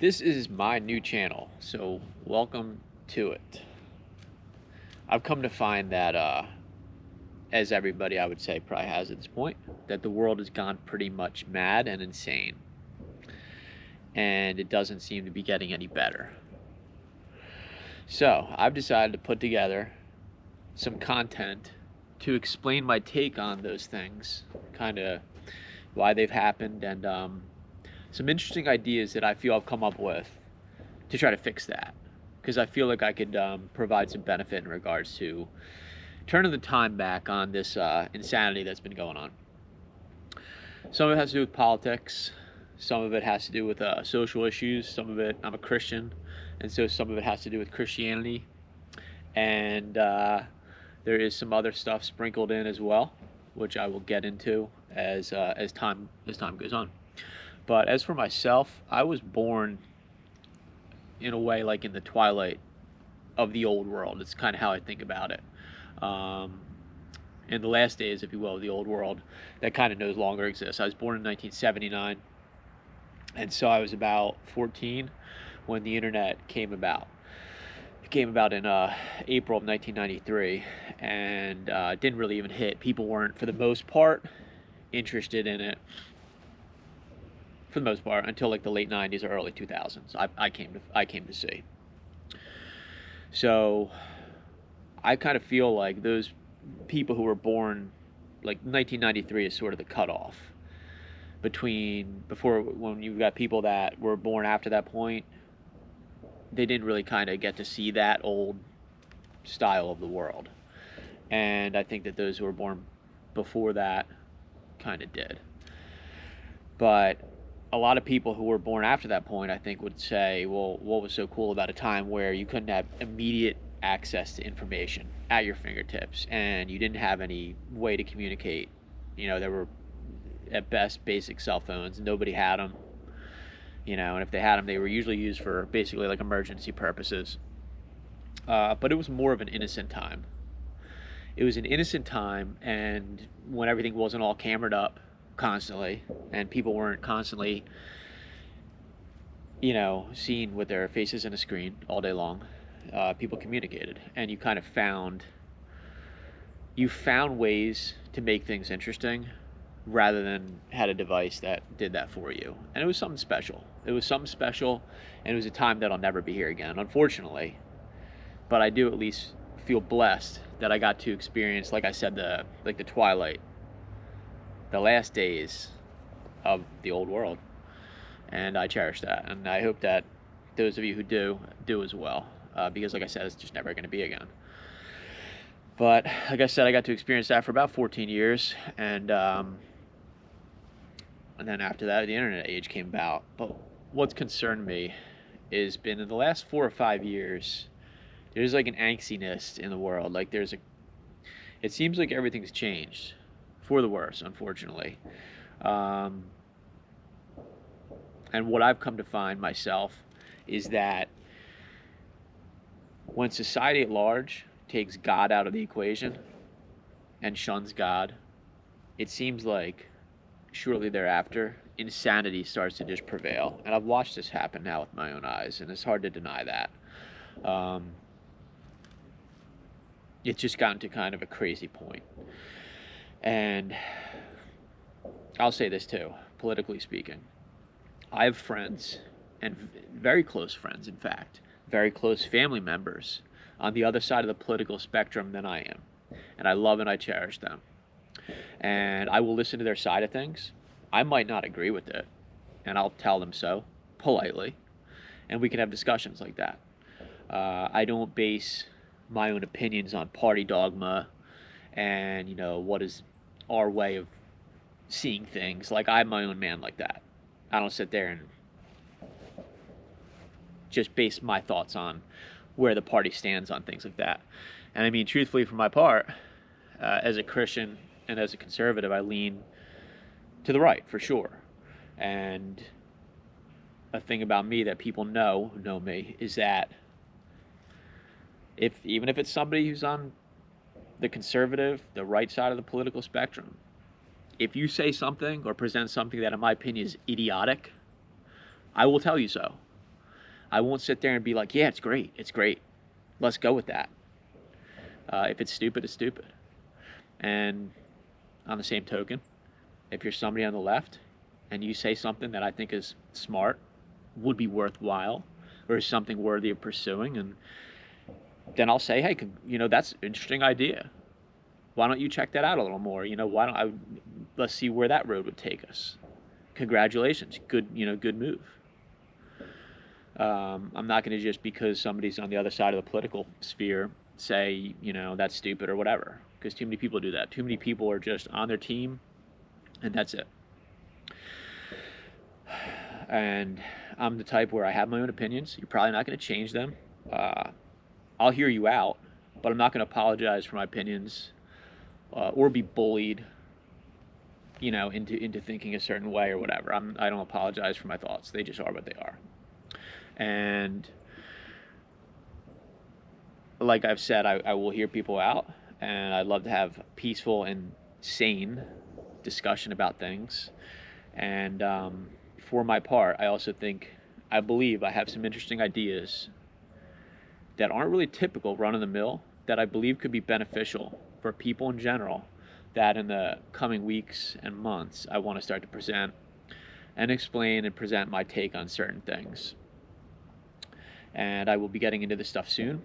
This is my new channel, so welcome to it. I've come to find that, as everybody I would say probably has at this point, that the world has gone pretty much mad and insane, and it doesn't seem to be getting any better. So I've decided to put together some content to explain my take on those things, kind of why they've happened, and some interesting ideas that I feel I've come up with to try to fix that. Because I feel like I could provide some benefit in regards to turning the time back on this insanity that's been going on. Some of it has to do with politics. Some of it has to do with social issues. Some of it, I'm a Christian, and so some of it has to do with Christianity. And there is some other stuff sprinkled in as well, which I will get into as time goes on. But as for myself, I was born in a way like in the twilight of the old world. It's kind of how I think about it. In the last days, if you will, of the old world that kind of no longer exists. I was born in 1979, and so I was about 14 when the internet came about. It came about in April of 1993, and didn't really even hit. People weren't, for the most part, interested in it. For the most part, until like the late 90s or early 2000s, I came to see. So I kind of feel like those people who were born, like 1993 is sort of the cutoff before, when you've got people that were born after that point, they didn't really kind of get to see that old style of the world. And I think that those who were born before that kind of did. But a lot of people who were born after that point, I think, would say, well, what was so cool about a time where you couldn't have immediate access to information at your fingertips, and you didn't have any way to communicate. There were, at best, basic cell phones. Nobody had them. And if they had them, they were usually used for basically like emergency purposes. But it was more of an innocent time. It was an innocent time, and when everything wasn't all camered up constantly, and people weren't constantly, seen with their faces in a screen all day long, people communicated, and you kind of found ways to make things interesting rather than had a device that did that for you. And it was something special. It was something special, and it was a time that'll never be here again, unfortunately. But I do at least feel blessed that I got to experience, like I said, the twilight, the last days of the old world, and I cherish that, and I hope that those of you who do as well, because like I said, it's just never going to be again. But like I said, I got to experience that for about 14 years, and then after that, the internet age came about. But what's concerned me is been in the last 4 or 5 years, there's like an angstiness in the world. Like it seems like everything's changed for the worse, unfortunately. And what I've come to find myself is that when society at large takes God out of the equation and shuns God, it seems like shortly thereafter, insanity starts to just prevail. And I've watched this happen now with my own eyes, and it's hard to deny that. It's just gotten to kind of a crazy point. And I'll say this too, politically speaking. I have friends, and very close friends, in fact, very close family members on the other side of the political spectrum than I am. And I love and I cherish them. And I will listen to their side of things. I might not agree with it, and I'll tell them so, politely, and we can have discussions like that. I don't base my own opinions on party dogma and, what is our way of seeing things. Like, I'm my own man like that. I don't sit there and just base my thoughts on where the party stands on things like that. And I mean, truthfully, for my part, as a Christian and as a conservative, I lean to the right, for sure. And a thing about me that people know, who know me, is that even if it's somebody who's on the conservative, the right side of the political spectrum, if you say something or present something that, in my opinion, is idiotic, I will tell you so. I won't sit there and be like, yeah, it's great, it's great, let's go with that. If it's stupid, it's stupid. And on the same token, if you're somebody on the left and you say something that I think is smart, would be worthwhile, or is something worthy of pursuing, and then I'll say, hey, that's an interesting idea. Why don't you check that out a little more? Why don't I? Let's see where that road would take us. Congratulations, good, good move. I'm not going to just because somebody's on the other side of the political sphere say, that's stupid or whatever, because too many people do that. Too many people are just on their team, and that's it. And I'm the type where I have my own opinions. You're probably not going to change them. I'll hear you out, but I'm not going to apologize for my opinions or be bullied, into thinking a certain way or whatever. I don't apologize for my thoughts. They just are what they are. And like I've said, I will hear people out, and I'd love to have peaceful and sane discussion about things. And for my part, I believe I have some interesting ideas that aren't really typical run-of-the-mill that I believe could be beneficial for people in general, that in the coming weeks and months I want to start to present and explain and present my take on certain things. And I will be getting into this stuff soon.